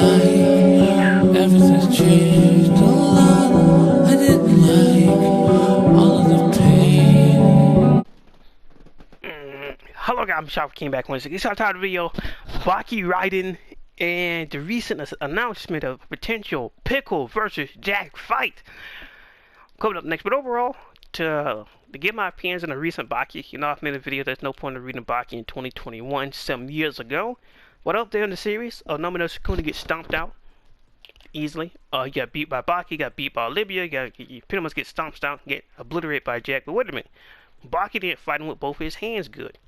like everything's changed a lot. I didn't like all of the pain. Hello guys, I'm Shop came back once again. So I titled the video Baki Rahen and the recent announcement of potential Pickle versus Jack fight coming up next. But overall, to get my opinions on the recent Baki, you know, I've made a video there's no point in reading Baki in 2021 some years ago. But up there in the series, Nomino Sukuna gets stomped out easily. You got beat by Baki, got beat by Olivia, you pretty much get stomped out, get obliterated by Jack. But wait a minute, Baki didn't fight him with both his hands good.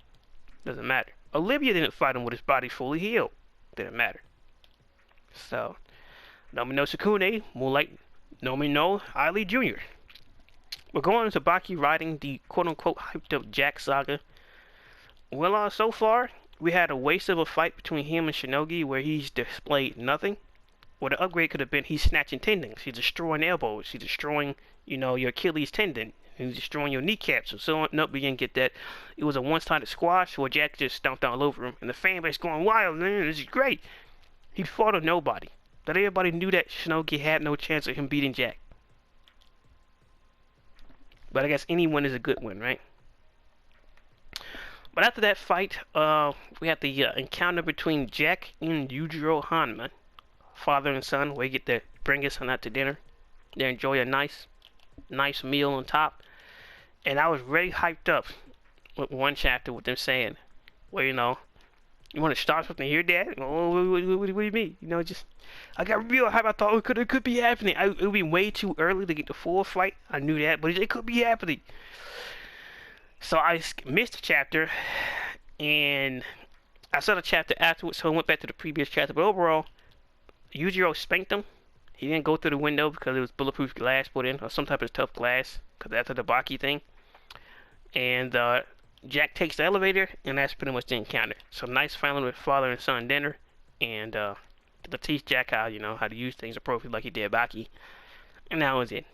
Doesn't matter. Olivia didn't fight him with his body fully healed. Didn't matter. So, Nomino Sukuna, more like Nomino Ali Jr. We're going into Baki riding the quote-unquote hyped up Jack saga. Well, so far, we had a waste of a fight between him and Shinogi where he's displayed nothing. Well, the upgrade could have been he's snatching tendons, he's destroying elbows, he's destroying, you know, your Achilles tendon, he's destroying your kneecaps, and so on. Nope, we didn't get that. It was a one-sided squash where Jack just stomped all over him, and the fan base going wild, man, this is great. He fought a nobody. That everybody knew that Shinogi had no chance of him beating Jack. But I guess any win is a good win, right? But after that fight, we had the encounter between Jack and Yujiro Hanma, father and son, where you get to bring his son out to dinner. They enjoy a nice meal on top. And I was really hyped up with one chapter with them saying, well, you know, you want to start something here, Dad? Oh, what do you mean? You know, just, I got real hype. I thought it could be happening. It would be way too early to get the full fight. I knew that, but it could be happening. So I missed a chapter, and I saw the chapter afterwards, so I went back to the previous chapter. But overall, Yujiro spanked him. He didn't go through the window because it was bulletproof glass put in, or some type of tough glass, because after the Baki thing. And Jack takes the elevator, and that's pretty much the encounter. So nice family with father and son dinner, and to teach Jack how, you know, how to use things appropriately like he did Baki. And that was it.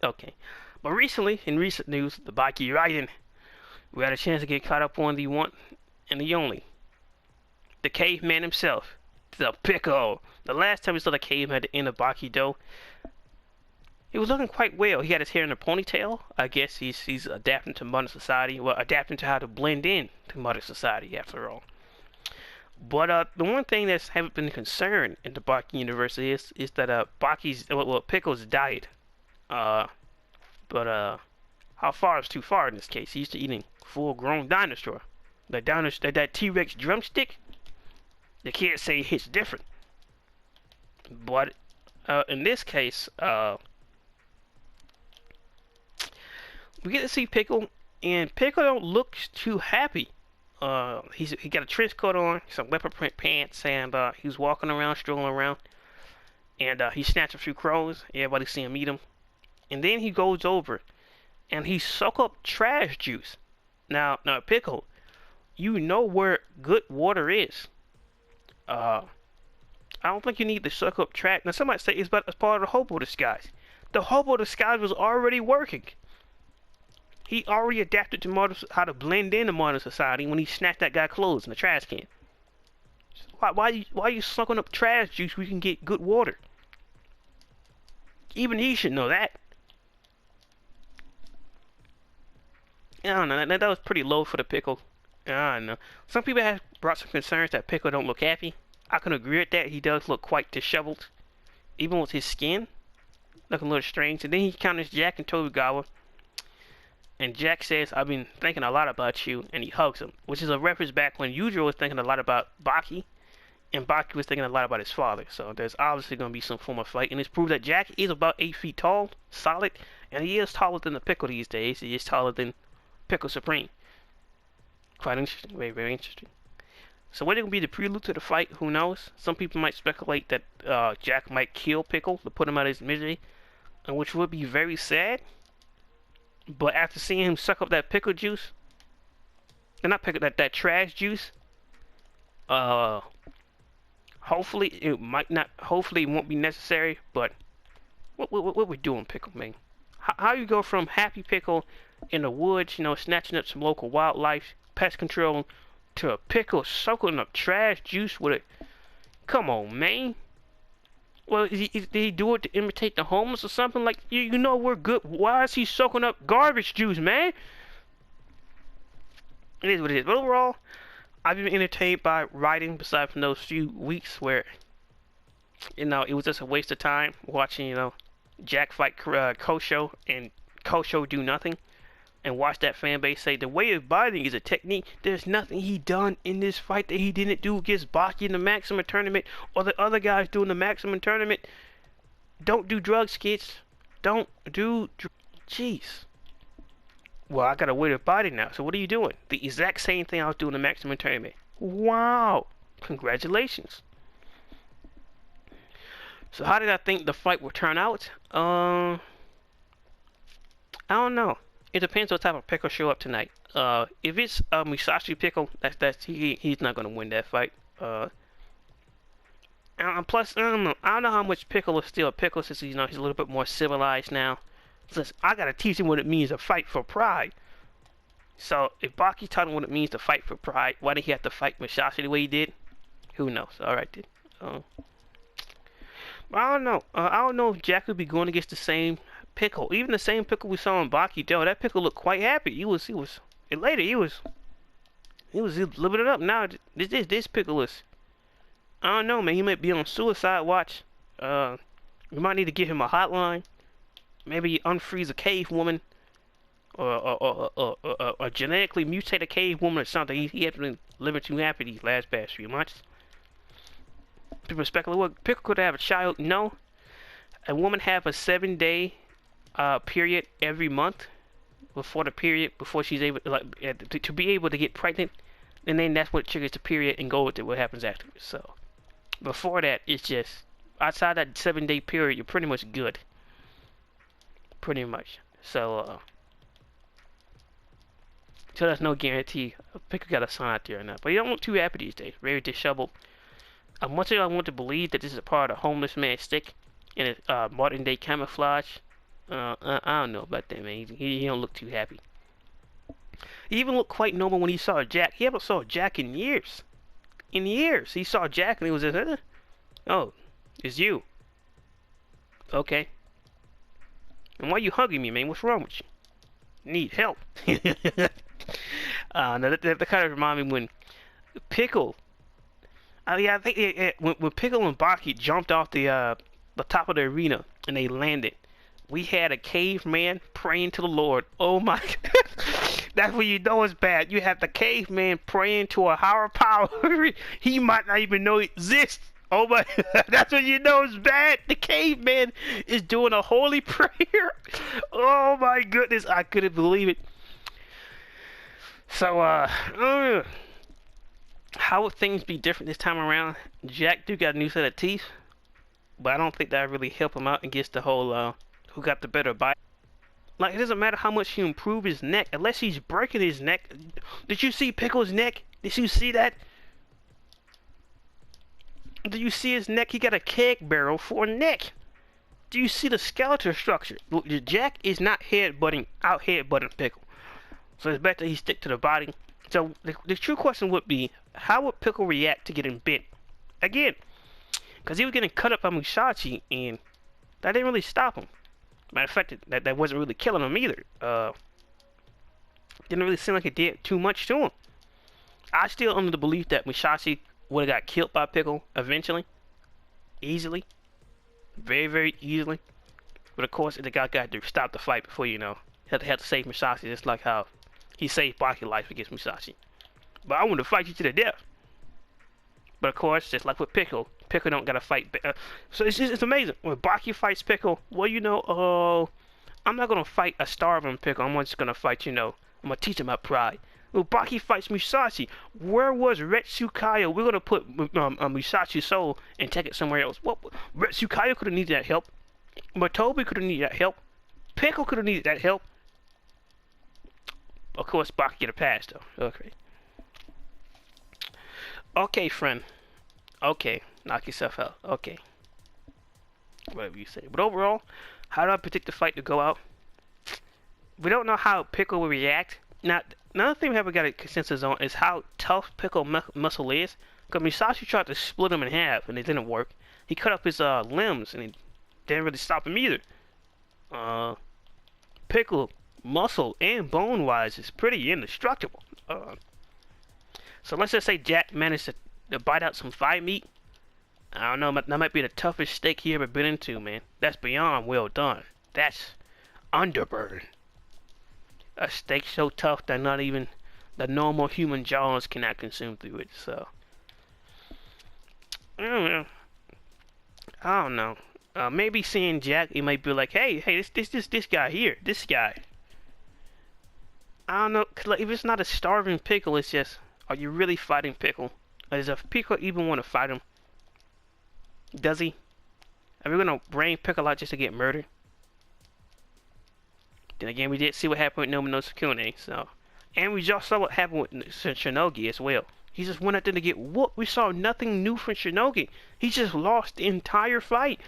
Okay. But recently, in recent news, the Baki Rahen, we had a chance to get caught up on the one and the only. The caveman himself, the Pickle. The last time we saw the caveman at the end of Baki Do, he was looking quite well. He had his hair in a ponytail. I guess he's adapting to modern society. Well, adapting to how to blend in to modern society, after all. But the one thing that's haven't been concerned in the Baki universe is that Pickle's diet. But how far is too far in this case? He's used to eating full-grown dinosaur. That T-Rex drumstick. You can't say it hits different. But in this case, we get to see Pickle, and Pickle don't look too happy. He got a trench coat on, some leopard print pants, and he's walking around, strolling around, and he snatched a few crows. Everybody see him eat them, and then he goes over, and he suck up trash juice. Now Pickle, you know where good water is. I don't think you need to suck up trash. Now somebody say it's part of the hobo disguise. The hobo disguise was already working. He already adapted to how to blend into modern society when he snatched that guy clothes in the trash can. Why are you sucking up trash juice we can get good water? Even he should know that. I don't know, that was pretty low for the Pickle. I don't know. Some people have brought some concerns that Pickle don't look happy. I can agree with that. He does look quite disheveled. Even with his skin. Looking a little strange. And then he encounters Jack and Tobigawa. And Jack says, I've been thinking a lot about you. And he hugs him. Which is a reference back when Yujiro was thinking a lot about Baki. And Baki was thinking a lot about his father. So there's obviously going to be some form of fight. And it's proved that Jack is about 8 feet tall. Solid. And he is taller than the Pickle these days. He is taller than Pickle Supreme. Quite interesting. Very, very interesting. So what it will be the prelude to the fight, who knows? Some people might speculate that Jack might kill Pickle to put him out of his misery, and which would be very sad. But after seeing him suck up that pickle juice, and not pickle, that trash juice, hopefully it won't be necessary. But what we doing, Pickle, man? How you go from happy Pickle in the woods, you know, snatching up some local wildlife, pest control, to a Pickle soaking up trash juice with it. Come on, man. Well, did he do it to imitate the homeless or something? Like, you know we're good. Why is he soaking up garbage juice, man? It is what it is. But overall, I've been entertained by writing, besides from those few weeks where, it was just a waste of time watching, Jack fight Kosho and Kosho do nothing. And watch that fan base say the way of biting is a technique. There's nothing he done in this fight that he didn't do against Baki in the Maximum Tournament or the other guys doing the Maximum Tournament. Don't do drugs, kids. Don't do jeez. Well, I got a way of biting now. So what are you doing? The exact same thing I was doing in the Maximum Tournament. Wow. Congratulations. So how did I think the fight would turn out? I don't know. It depends what type of Pickle show up tonight. If it's Musashi Pickle, he's not gonna win that fight. And plus, I don't know how much Pickle is still a Pickle since he's a little bit more civilized now. Since I gotta teach him what it means to fight for pride. So if Baki taught him what it means to fight for pride, why did he have to fight Musashi the way he did? Who knows? All right, then. I don't know. I don't know if Jack would be going against the same Pickle. Even the same Pickle we saw in Baki Joe. That Pickle looked quite happy. He was elated. He was living it up. Now this Pickle is, I don't know, man. He might be on suicide watch. We might need to give him a hotline. Maybe unfreeze a cave woman, or a genetically mutated cave woman or something. He hasn't been living too happy these past few months. People speculate, well, Pickle could have a child. No. A woman have a 7-day period every month before she's able to be able to get pregnant, and then that's what triggers the period and go with it, what happens afterwards. So before that, it's just outside that 7-day period, you're pretty much good. Pretty much. So there's no guarantee Pickle got a son out there or not. But he don't look too happy these days. Very disheveled. Much as I want to believe that this is a part of homeless man's stick in a modern day camouflage, I don't know about that, man. He don't look too happy. He even looked quite normal when he saw Jack. He haven't saw Jack in years. In years. He saw Jack and he was just, oh, it's you. Okay. And why are you hugging me, man? What's wrong with you? Need help. Now that kind of remind me when Pickle. Yeah, I think when Pickle and Baki jumped off the top of the arena and they landed, we had a caveman praying to the Lord. Oh my God. That's when you know it's bad. You have the caveman praying to a higher power. He might not even know it exists. Oh my, that's when you know it's bad. The caveman is doing a holy prayer. Oh my goodness, I couldn't believe it. So, how would things be different this time around? Jack do got a new set of teeth, but I don't think that really help him out against the whole who got the better bite. Like, it doesn't matter how much he improve his neck, unless he's breaking his neck. Did you see Pickle's neck? Did you see that? Do you see his neck? He got a keg barrel for a neck. Do you see the skeletal structure? Look, Jack is not headbutting Pickle. So it's better he stick to the body. So the true question would be, how would Pickle react to getting bit? Again, because he was getting cut up by Musashi, and that didn't really stop him. Matter of fact, that wasn't really killing him either. Didn't really seem like it did too much to him. I still under the belief that Musashi would have got killed by Pickle eventually. Easily. Very, very easily. But of course, the guy got to stop the fight before, had to save Musashi, just like how he saved Baki life against Musashi. But I want to fight you to the death. But of course, just like with Pickle, Pickle don't gotta fight. So it's amazing. When Baki fights Pickle, well, I'm not gonna fight a starving Pickle. I'm just gonna fight, I'm gonna teach him my pride. When Baki fights Musashi, where was Retsukaya? We're gonna put Musashi's soul and take it somewhere else. Well, Retsukaya could have needed that help. Matobi could have needed that help. Pickle could have needed that help. Of course, Baki get a pass though. Okay. Okay, friend. Okay, knock yourself out. Okay. Whatever you say. But overall, how do I predict the fight to go out? We don't know how Pickle will react. Now another thing we haven't got a consensus on is how tough Pickle muscle is. Because Musashi tried to split him in half and it didn't work. He cut up his limbs and it didn't really stop him either. Pickle muscle and bone wise is pretty indestructible. So let's just say Jack managed to bite out some thigh meat. I don't know, that might be the toughest steak he ever been into, man. That's beyond well done. That's underburn. A steak so tough that not even the normal human jaws cannot consume through it. So I don't know. Maybe seeing Jack, he might be like, hey, this guy here, this guy. I don't know, 'cause like, if it's not a starving Pickle, it's just, are you really fighting Pickle? Or does a Pickle even want to fight him? Does he? Are we gonna bring Pickle out just to get murdered? Then again, we did see what happened with Nomi no Sukune, so. And we just saw what happened with Shinogi as well. He just went out there to get whooped. We saw nothing new from Shinogi. He just lost the entire fight.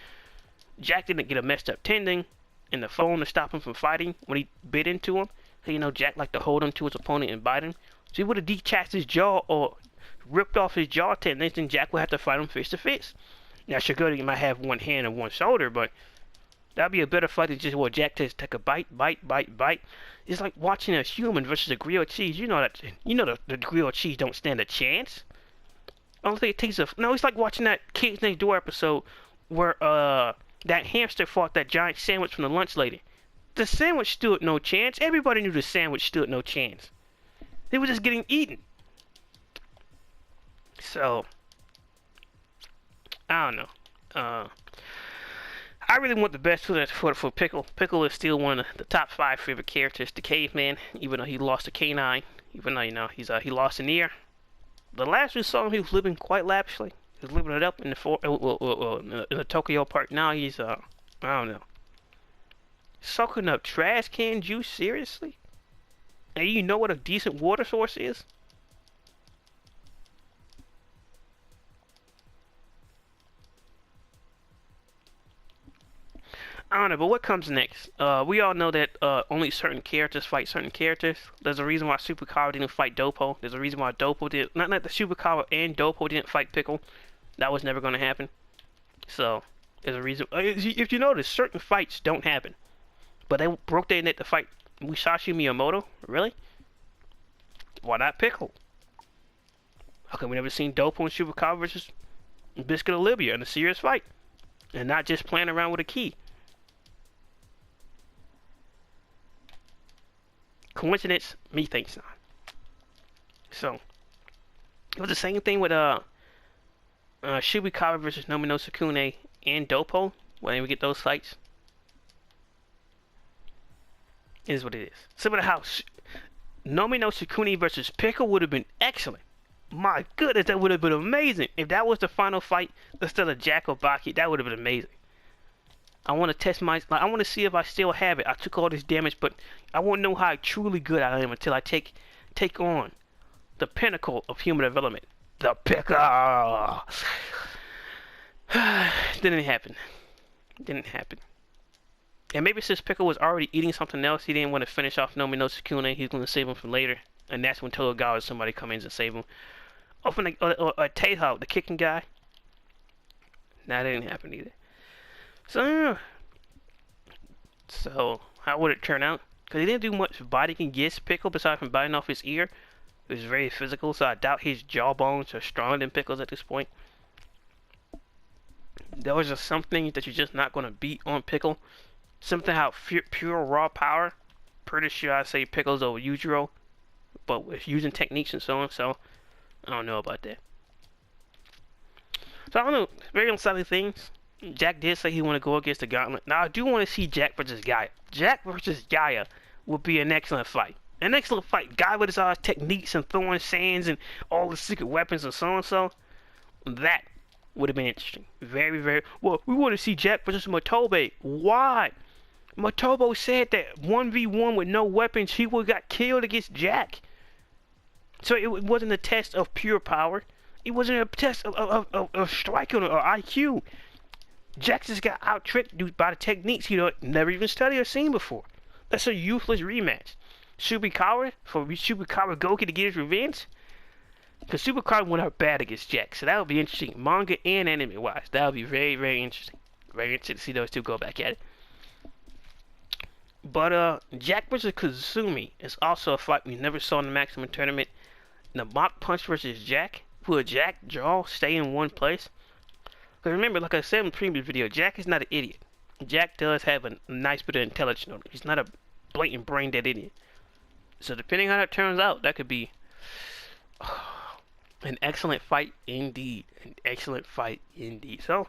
Jack didn't get a messed up tendon in the phone to stop him from fighting when he bit into him. So, you know, Jack liked to hold him to his opponent and bite him. So he would have detached his jaw or ripped off his jaw tendons, then Jack would have to fight him face to face. Now, Shigota might have one hand and one shoulder, but that'd be a better fight than just, well, Jack just take a bite. It's like watching a human versus a grilled cheese. You know the grilled cheese don't stand a chance. I don't think it takes a... No, it's like watching that Kids Next Door episode where that hamster fought that giant sandwich from the lunch lady. The sandwich stood no chance. Everybody knew the sandwich stood no chance. They were just getting eaten. So, I don't know. I really want the best for Pickle. Pickle is still one of the top 5 favorite characters. The caveman, even though he lost a canine, even though, you know, he lost an ear. The last we saw him, he was living quite lavishly. He was living it up in the Tokyo Park. Now he's I don't know, soaking up trash can juice. Seriously? And you know what a decent water source is? I don't know, but what comes next? We all know that only certain characters fight certain characters. There's a reason why Superkawa didn't fight Doppo. There's a reason why Doppo did not the Superkawa and Doppo didn't fight Pickle. That was never going to happen. So there's a reason. If you notice, certain fights don't happen. But they broke their neck to fight Musashi Miyamoto. Really? Why not Pickle? How come we never seen Doppo and Superkawa versus Biscuit Olivia in a serious fight, and not just playing around with a key? Coincidence? Me thinks not. So it was the same thing with Shibikawa versus Nomi no Sukune and Doppo. When we get those fights, it is what it is. Similar to how Nomi no Sukune versus Pickle would have been excellent. My goodness, that would have been amazing. If that was the final fight instead of Jack or Baki, that would have been amazing. I want to test I want to see if I still have it. I took all this damage, but I won't know how truly good I am until I take on the pinnacle of human development. The Pickle! Didn't happen. Didn't happen. And maybe since Pickle was already eating something else, he didn't want to finish off Nomi no Sukune. He's going to save him for later. And that's when Togawa or somebody comes in and save him. Or Teiho, the kicking guy. That didn't happen either. So how would it turn out? Because he didn't do much biting against Pickle besides from biting off his ear. It was very physical, so I doubt his jawbones are stronger than Pickle's at this point. There was just something that you're just not going to beat on Pickle. Something how pure raw power. Pretty sure I say Pickle's over Yujiro, but with using techniques and so on. So I don't know about that. So I don't know. Very unsettling things. Jack did say he want to go against the Gauntlet. Now, I do want to see Jack versus Gaia. Jack versus Gaia would be an excellent fight. An excellent fight. Guy with his techniques and throwing sands and all the secret weapons and so and so. That would have been interesting. Very, very... Well, we want to see Jack versus Matobe. Why? Matobe said that 1v1 with no weapons, he would have got killed against Jack. So it wasn't a test of pure power. It wasn't a test of striking or IQ. Jack just got out-tricked by the techniques he never even studied or seen before. That's a useless rematch. Subikawa for Subikawa Goki to get his revenge. Because Subikawa went out bad against Jack, so that would be interesting, manga and anime wise. That would be very, very interesting. Very interesting to see those two go back at it. But Jack versus Kazumi is also a fight we never saw in the Maximum Tournament. The Mach Punch versus Jack. Will Jack draw, stay in one place? Because remember, like I said in the previous video, Jack is not an idiot. Jack does have a nice bit of intelligence on him. He's not a blatant brain dead idiot. So depending on how that turns out, that could be an excellent fight indeed. An excellent fight indeed. So,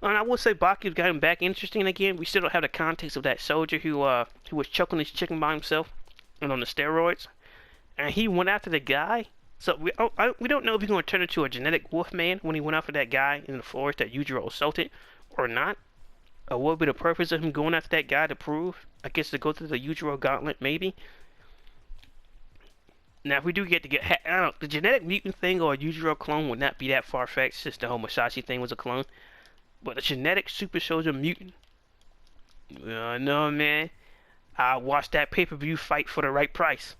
and I will say Baki's got him back interesting again. We still don't have the context of that soldier who was choking his chicken by himself and on the steroids. And he went after the guy. So we don't know if he's going to turn into a genetic wolf man when he went after that guy in the forest that Yujiro assaulted or not. Or what would be the purpose of him going after that guy to prove? I guess to go through the Yujiro gauntlet maybe. Now, if we do get to get, I don't know, the genetic mutant thing or a Yujiro clone would not be that far-fetched since the whole Musashi thing was a clone. But the genetic super soldier mutant, no, man. I watched that pay-per-view fight for the right price.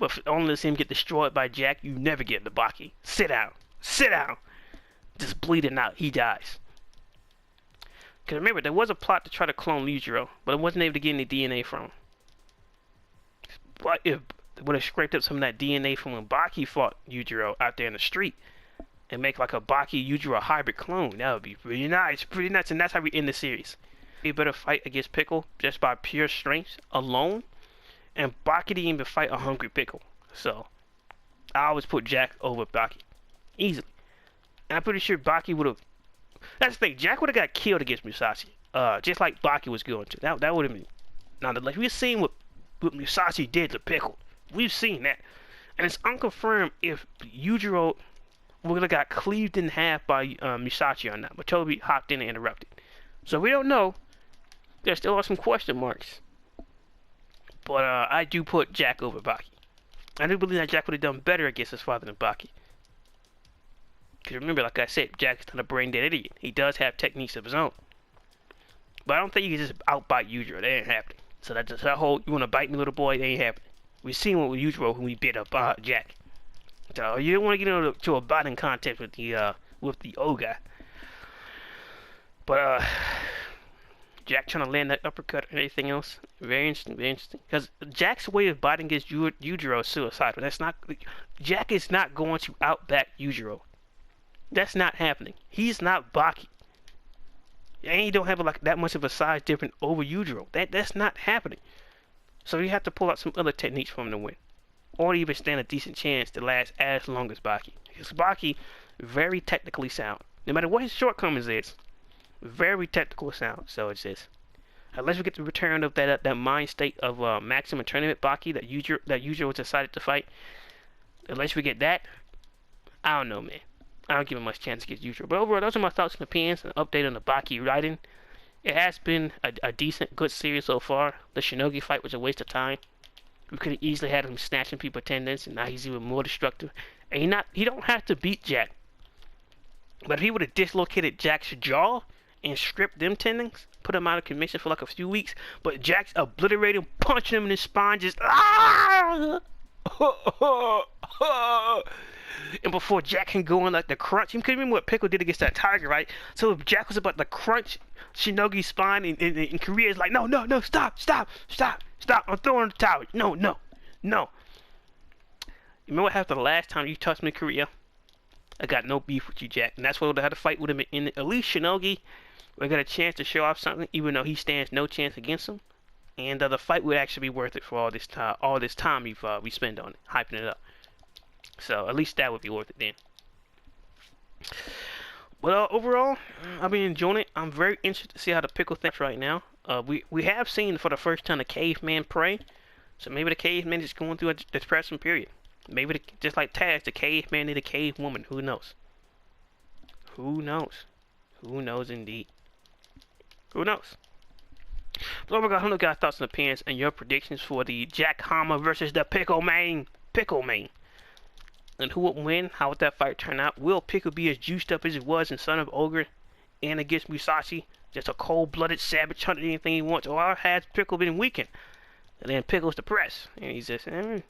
But only to see him get destroyed by Jack, you never get the Baki. Sit down. Sit down. Just bleeding out. He dies. Because remember, there was a plot to try to clone Yujiro, but I wasn't able to get any DNA from him. But if they would have scraped up some of that DNA from when Baki fought Yujiro out there in the street and make like a Baki Yujiro hybrid clone, that would be pretty nice, and that's how we end the series. A better fight against Pickle just by pure strength alone, and Baki didn't even fight a hungry Pickle. So I always put Jack over Baki easily, and I'm pretty sure Baki would have. That's the thing, Jack would have got killed against Musashi, just like Baki was going to. That would have been. Now, like we've seen what Musashi did to Pickle. We've seen that. And it's unconfirmed if Yujiro would have got cleaved in half by Musashi or not. But Toby hopped in and interrupted. So we don't know. There still are some question marks. But I do put Jack over Baki. I do believe that Jack would have done better against his father than Baki. Because remember, like I said, Jack is not a brain dead idiot. He does have techniques of his own. But I don't think he can just outbite Yujiro. That ain't happening. So that's just that whole, you want to bite me, little boy? That ain't happening. We've seen what we Yujiro when we bit up Jack. So you don't want to get into a biting contest with the ogre. But Jack trying to land that uppercut and everything else, very interesting, very interesting. Because Jack's way of biting against Yujiro is suicidal. That's not. Jack is not going to outback Yujiro. That's not happening. He's not Baki. And he don't have like that much of a size difference over Yujiro. That's not happening. So you have to pull out some other techniques for him to win, or even stand a decent chance to last as long as Baki. Because Baki, very technically sound. No matter what his shortcomings is, very technical sound. So it's just, unless we get the return of that mind state of Maximum Tournament Baki that Yujiro was decided to fight, unless we get that, I don't know, man. I don't give him much chance against Yujiro. But overall, those are my thoughts and opinions. An update on the Baki Rahen. It has been a decent, good series so far. The Shinogi fight was a waste of time. We could have easily had him snatching people tendons, and now he's even more destructive. And he don't have to beat Jack. But if he would have dislocated Jack's jaw and stripped them tendons, put him out of commission for like a few weeks, but Jack's obliterating, punching him in his spine, just and before Jack can go in like the crunch, you can remember what Pickle did against that tiger, right? So if Jack was about to crunch Shinogi's spine, and Korea is like, no, stop, I'm throwing the towel. No. You remember what happened the last time you touched me, Korea? I got no beef with you, Jack. And that's why we had to fight with him in at least Shinogi. We got a chance to show off something, even though he stands no chance against him. And the fight would actually be worth it for all this time we spend on it, hyping it up. So at least that would be worth it then. But overall, I've been enjoying it. I'm very interested to see how the Pickle thinks right now. We have seen for the first time the caveman pray. So maybe the caveman is going through a depression period. Maybe just like Taz, the caveman need a cave woman. Who knows? Who knows? Who knows indeed? Who knows? But overall, I don't know guys' thoughts and opinions and your predictions for the Jack Hama versus the Pickle Man. And who would win? How would that fight turn out? Will Pickle be as juiced up as he was in Son of Ogre and against Musashi? Just a cold-blooded savage hunting anything he wants? Or has Pickle been weakened? And then Pickle's the press. And he's just, who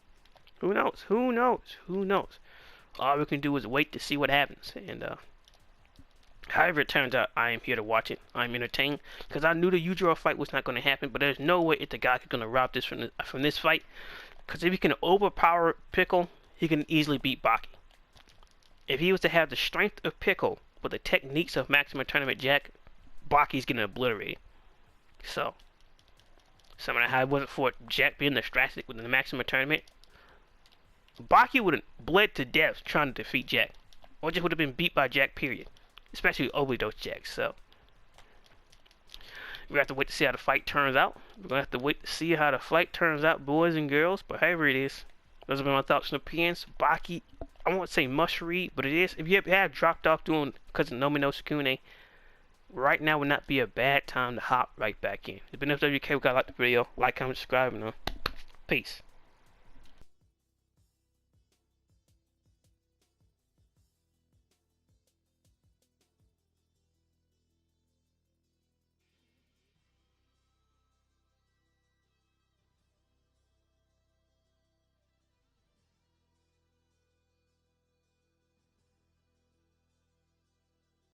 knows? Who knows? Who knows? All we can do is wait to see what happens. And, however it turns out, I am here to watch it. I'm entertained. Because I knew the Yujiro fight was not going to happen. But there's no way if the guy is going to rob this from this fight. Because if he can overpower Pickle, he can easily beat Baki. If he was to have the strength of Pickle with the techniques of Maximum Tournament Jack, Baki's getting obliterated. So, something how it wasn't for Jack being the strategic within the Maximum Tournament, Baki would have bled to death trying to defeat Jack. Or just would have been beat by Jack, period. Especially overdose Jack, so. We have to wait to see how the fight turns out. We're going to have to wait to see how the fight turns out, boys and girls. But however it is, those have been my thoughts and opinions. Baki, I won't say must read, but it is. If you have dropped off doing because of Nomi no Sukune, right now would not be a bad time to hop right back in. It's been FWK. We got to like the video. Like, comment, subscribe, and peace.